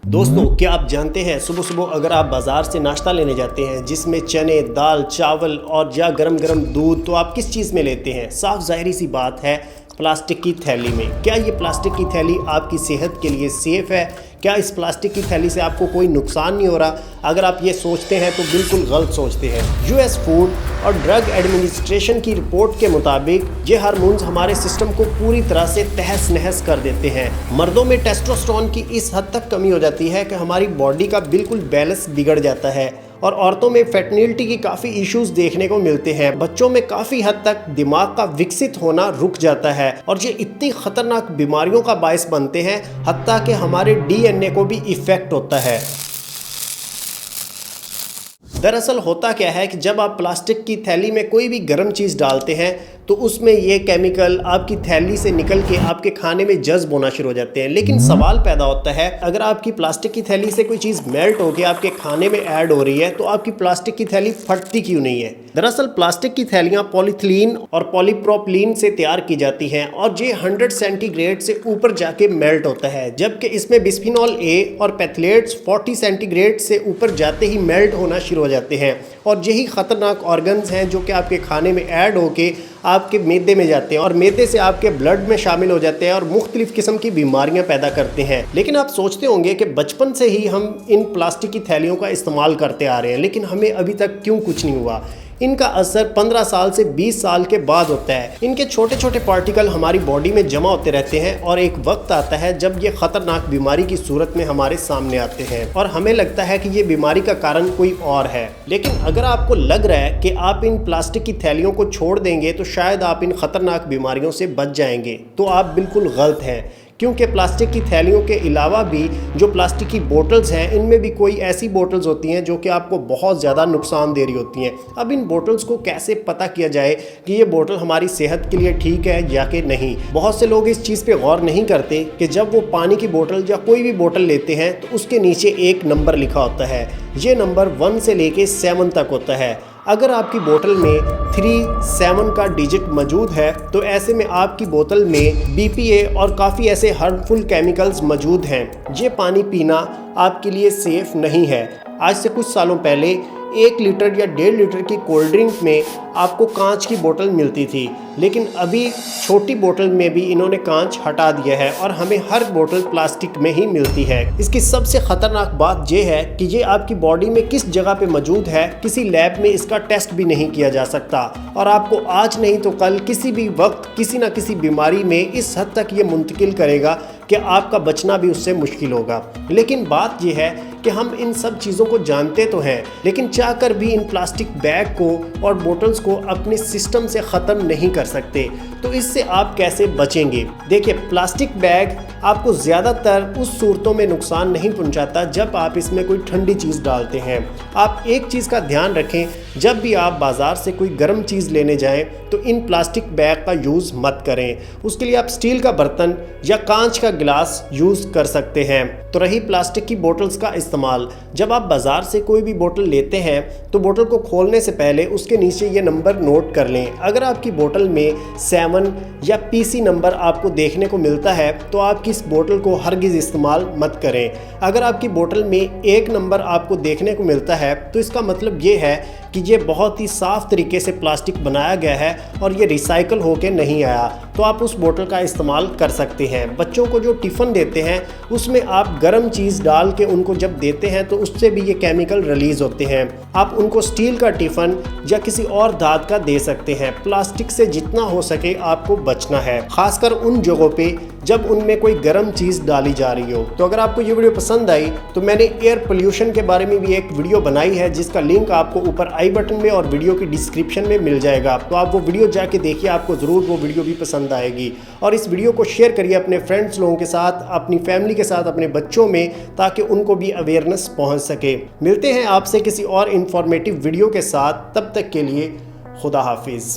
दोस्तों, क्या आप जानते हैं सुबह सुबह अगर आप बाज़ार से नाश्ता लेने जाते हैं जिसमें चने, दाल, चावल और या गरम गरम दूध, तो आप किस चीज़ में लेते हैं? साफ ज़ाहिरी सी बात है, प्लास्टिक की थैली में। क्या ये प्लास्टिक की थैली आपकी सेहत के लिए सेफ़ है? क्या इस प्लास्टिक की थैली से आपको कोई नुकसान नहीं हो रहा? अगर आप ये सोचते हैं तो बिल्कुल गलत सोचते हैं। यूएस फूड और ड्रग एडमिनिस्ट्रेशन की रिपोर्ट के मुताबिक ये हार्मोन्स हमारे सिस्टम को पूरी तरह से तहस नहस कर देते हैं। मर्दों में टेस्टोस्टेरोन की इस हद तक कमी हो जाती है कि हमारी बॉडी का बिल्कुल बैलेंस बिगड़ जाता है और औरतों में फर्टिलिटी की काफ़ी इश्यूज देखने को मिलते हैं। बच्चों में काफ़ी हद तक दिमाग का विकसित होना रुक जाता है और ये इतनी खतरनाक बीमारियों का बायस बनते हैं, हत्ता कि हमारे डीएनए को भी इफेक्ट होता है। दरअसल होता क्या है कि जब आप प्लास्टिक की थैली में कोई भी गर्म चीज़ डालते हैं तो उसमें ये केमिकल आपकी थैली से निकल के आपके खाने में जज्ब होना शुरू हो जाते हैं। लेकिन सवाल पैदा होता है, अगर आपकी प्लास्टिक की थैली से कोई चीज़ मेल्ट होकर आपके खाने में ऐड हो रही है तो आपकी प्लास्टिक की थैली फटती क्यों नहीं है? दरअसल प्लास्टिक की थैलियाँ पॉलीथिलीन और पॉलीप्रोपिलीन से तैयार की जाती हैं और ये 100 सेंटीग्रेड से ऊपर जाके मेल्ट होता है, जबकि इसमें बिस्फिनॉल ए और पैथलेट्स 40 सेंटीग्रेड से ऊपर जाते ही मेल्ट होना शुरू हो जाते हैं और यही खतरनाक ऑर्गन्स हैं जो कि आपके खाने में ऐड होके आपके मैदे में जाते हैं और मैदे से आपके ब्लड में शामिल हो जाते हैं और मुख्तलिफ किस्म की बीमारियां पैदा करते हैं। लेकिन आप सोचते होंगे कि बचपन से ही हम इन प्लास्टिक की थैलियों का इस्तेमाल करते आ रहे हैं, लेकिन हमें अभी तक क्यों कुछ नहीं हुआ? इनका असर 15 साल से 20 साल के बाद होता है। इनके छोटे छोटे पार्टिकल हमारी बॉडी में जमा होते रहते हैं और एक वक्त आता है जब ये खतरनाक बीमारी की सूरत में हमारे सामने आते हैं और हमें लगता है कि ये बीमारी का कारण कोई और है। लेकिन अगर आपको लग रहा है कि आप इन प्लास्टिक की थैलियों को छोड़ देंगे तो शायद आप इन खतरनाक बीमारियों से बच जाएंगे, तो आप बिल्कुल गलत हैं। क्योंकि प्लास्टिक की थैलियों के अलावा भी जो प्लास्टिक की बोतल्स हैं, इनमें भी कोई ऐसी बोतल्स होती हैं जो कि आपको बहुत ज़्यादा नुकसान दे रही होती हैं। अब इन बोतल्स को कैसे पता किया जाए कि ये बोतल हमारी सेहत के लिए ठीक है या कि नहीं? बहुत से लोग इस चीज़ पे गौर नहीं करते कि जब वो पानी की बोतल या कोई भी बोतल लेते हैं तो उसके नीचे एक नंबर लिखा होता है। ये नंबर 1 से लेके 7 तक होता है। अगर आपकी बोतल में 3, 7 का डिजिट मौजूद है तो ऐसे में आपकी बोतल में BPA और काफ़ी ऐसे हार्मफुल केमिकल्स मौजूद हैं। ये पानी पीना आपके लिए सेफ़ नहीं है। आज से कुछ सालों पहले 1 लीटर या 1.5 लीटर की कोल्ड ड्रिंक में आपको कांच की बोतल मिलती थी, लेकिन अभी छोटी बोतल में भी इन्होंने कांच हटा दिया है और हमें हर बोतल प्लास्टिक में ही मिलती है। इसकी सबसे ख़तरनाक बात यह है कि ये आपकी बॉडी में किस जगह पे मौजूद है किसी लैब में इसका टेस्ट भी नहीं किया जा सकता और आपको आज नहीं तो कल किसी भी वक्त किसी न किसी बीमारी में इस हद तक ये मुंतकिल करेगा कि आपका बचना भी उससे मुश्किल होगा। लेकिन बात यह है कि हम इन सब चीज़ों को जानते तो हैं, लेकिन चाहकर भी इन प्लास्टिक बैग को और बोतल्स को अपने सिस्टम से ख़त्म नहीं कर सकते। तो इससे आप कैसे बचेंगे? देखिए, प्लास्टिक बैग आपको ज़्यादातर उस सूरतों में नुकसान नहीं पहुंचाता जब आप इसमें कोई ठंडी चीज़ डालते हैं। आप एक चीज़ का ध्यान रखें, जब भी आप बाज़ार से कोई गर्म चीज़ लेने जाएं तो इन प्लास्टिक बैग का यूज़ मत करें। उसके लिए आप स्टील का बर्तन या कांच का गिलास यूज़ कर सकते हैं। तो रही प्लास्टिक की बोतल्स का इस्तेमाल, जब आप बाज़ार से कोई भी बोतल लेते हैं तो बोतल को खोलने से पहले उसके नीचे ये नंबर नोट कर लें। अगर आपकी बोतल में 7 या PC नंबर आपको देखने को मिलता है तो आपकी इस बोतल को हरगिज़ इस्तेमाल मत करें। अगर आपकी बोतल में 1 नंबर आपको देखने को मिलता है तो इसका मतलब ये है कि ये बहुत ही साफ़ तरीके से प्लास्टिक बनाया गया है और ये रिसाइकल होके नहीं आया, तो आप उस बोतल का इस्तेमाल कर सकते हैं। बच्चों को जो टिफ़िन देते हैं उसमें आप गर्म चीज़ डाल के उनको जब देते हैं तो उससे भी ये केमिकल रिलीज़ होते हैं। आप उनको स्टील का टिफ़िन या किसी और धात का दे सकते हैं। प्लास्टिक से जितना हो सके आपको बचना है, खासकर उन जगहों पे जब उनमें कोई गर्म चीज़ डाली जा रही हो। तो अगर आपको ये वीडियो पसंद आई तो मैंने एयर पोल्यूशन के बारे में भी एक वीडियो बनाई है जिसका लिंक आपको ऊपर आई बटन में और वीडियो की डिस्क्रिप्शन में मिल जाएगा। तो आप वो वीडियो जाके देखिए, आपको ज़रूर वो वीडियो भी पसंद आएगी। और इस वीडियो को शेयर करिए अपने फ्रेंड्स लोगों के साथ, अपनी फैमिली के साथ, अपने बच्चों में, ताकि उनको भी अवेयरनेस पहुँच सके। मिलते हैं आपसे किसी और इन्फॉर्मेटिव वीडियो के साथ, तब तक के लिए खुदा हाफिज़।